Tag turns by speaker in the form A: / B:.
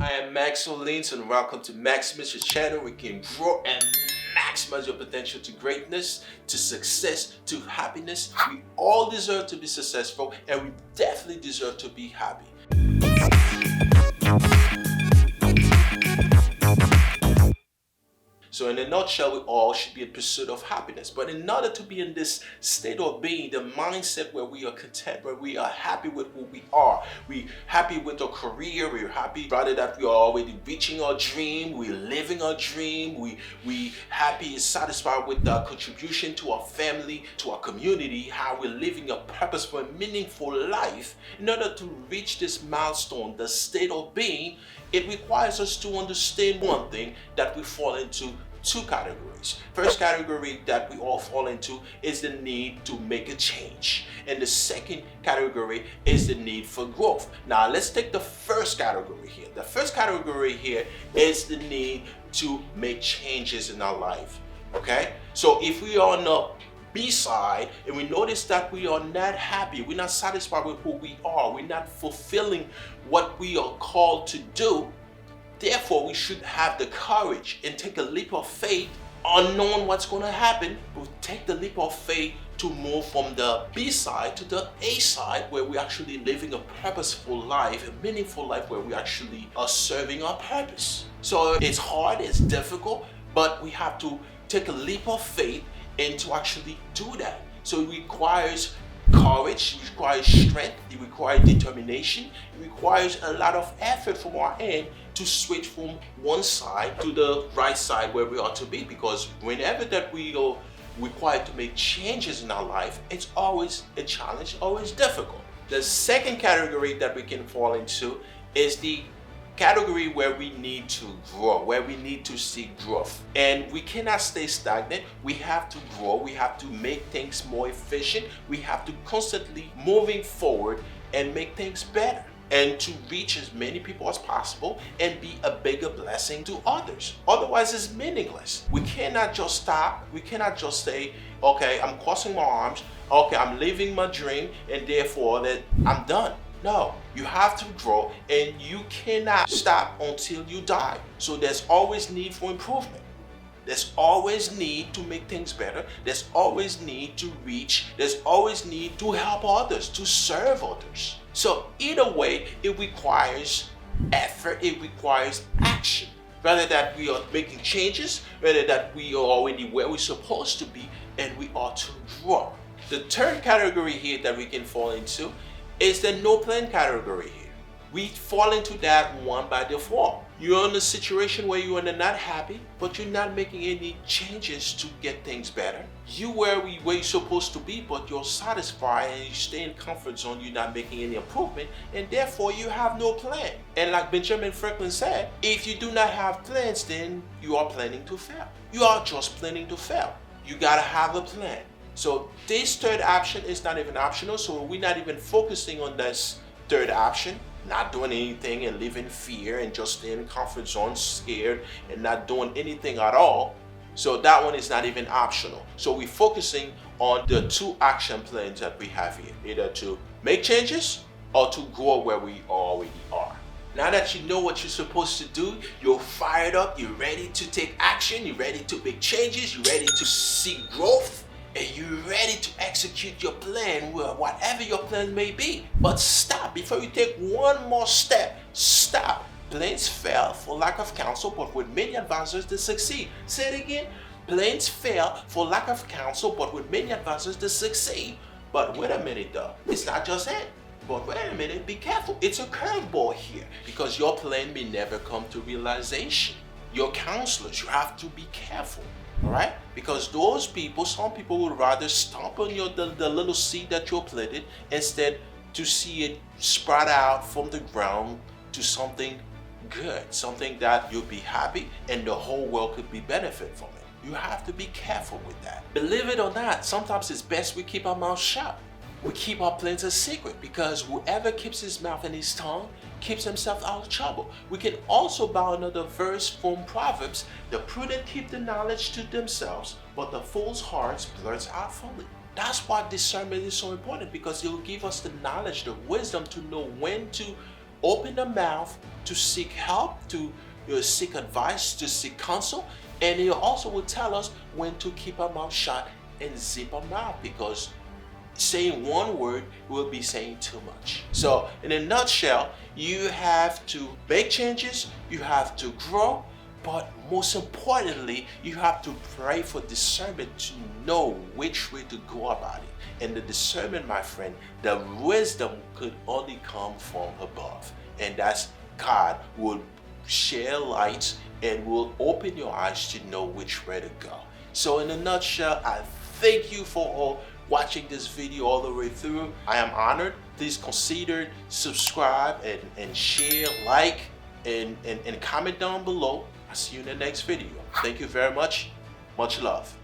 A: I am Max O'Leans and welcome to Maximus, your channel where you can grow and maximize your potential to greatness, to success, to happiness. We all deserve to be successful and we definitely deserve to be happy. So in a nutshell, we all should be in pursuit of happiness. But in order to be in this state of being, the mindset where we are content, where we are happy with who we are, we're happy with our career, we're happy rather that we are already reaching our dream, we're living our dream, we happy and satisfied with our contribution to our family, to our community, how we're living a purposeful and meaningful life. In order to reach this milestone, the state of being, it requires us to understand one thing, that we fall into two categories. First category that we all fall into is the need to make a change. And the second category is the need for growth. Now let's take the first category here. The first category here is the need to make changes in our life. Okay? So if we are on the B side and we notice that we are not happy, we're not satisfied with who we are, we're not fulfilling what we are called to do, therefore we should have the courage and take a leap of faith, unknowing what's going to happen, but take the leap of faith to move from the B side to the A side, where we're actually living a purposeful life, a meaningful life, where we actually are serving our purpose. So it's hard, it's difficult, but we have to take a leap of faith and to actually do that. So it requires courage, it requires strength, it requires determination, it requires a lot of effort from our end to switch from one side to the right side where we ought to be, because whenever that we are required to make changes in our life, it's always a challenge, always difficult. The second category that we can fall into is the category where we need to grow, where we need to seek growth. And we cannot stay stagnant. We have to grow. We have to make things more efficient. We have to constantly moving forward and make things better, and to reach as many people as possible and be a bigger blessing to others. Otherwise, it's meaningless. We cannot just stop. We cannot just say, okay, I'm crossing my arms. Okay, I'm living my dream and therefore that I'm done. No, you have to grow and you cannot stop until you die. So there's always need for improvement. There's always need to make things better. There's always need to reach. There's always need to help others, to serve others. So either way, it requires effort, it requires action. Rather that we are making changes, rather that we are already where we're supposed to be and we ought to grow. The third category here that we can fall into is the no plan category here. We fall into that one by default. You're in a situation where you are not happy, but you're not making any changes to get things better. You where you're supposed to be, but you're satisfied and you stay in comfort zone, you're not making any improvement, and therefore you have no plan. And like Benjamin Franklin said, if you do not have plans, then you are planning to fail. You are just planning to fail. You gotta have a plan. So this third option is not even optional, so we're not even focusing on this third option, not doing anything and living in fear and just staying in comfort zone, scared and not doing anything at all. So that one is not even optional. So we're focusing on the two action plans that we have here, either to make changes or to grow where we already are. Now that you know what you're supposed to do, you're fired up, you're ready to take action, you're ready to make changes, you're ready to seek growth, and you're ready to execute your plan, whatever your plan may be. But stop, before you take one more step, stop. Plans fail for lack of counsel, but with many advisors they succeed. Say it again. Plans fail for lack of counsel, but with many advisors they succeed. But wait a minute though, it's not just it. But wait a minute, be careful. It's a curveball here, because your plan may never come to realization. Your counselors, you have to be careful. All right, because those people, some people would rather stomp on the little seed that you're planted instead to see it sprout out from the ground to something good, something that you'll be happy and the whole world could be benefit from it. You have to be careful with that. Believe it or not, sometimes it's best we keep our mouth shut. We keep our plans a secret, because whoever keeps his mouth and his tongue keeps himself out of trouble. We can also borrow another verse from Proverbs: the prudent keep the knowledge to themselves, but the fool's heart blurts out folly. That's why discernment is so important, because it will give us the knowledge, the wisdom to know when to open the mouth to seek help, to seek advice, to seek counsel, and He also will tell us when to keep our mouth shut and zip our mouth, because saying one word will be saying too much. So, in a nutshell, you have to make changes, you have to grow, but most importantly, you have to pray for discernment to know which way to go about it. And the discernment, my friend, the wisdom could only come from above. And that's God will share light and will open your eyes to know which way to go. So in a nutshell, I thank you for all watching this video all the way through. I am honored. Please consider subscribe and share, like, and comment down below. I'll see you in the next video. Thank you very much. Much love.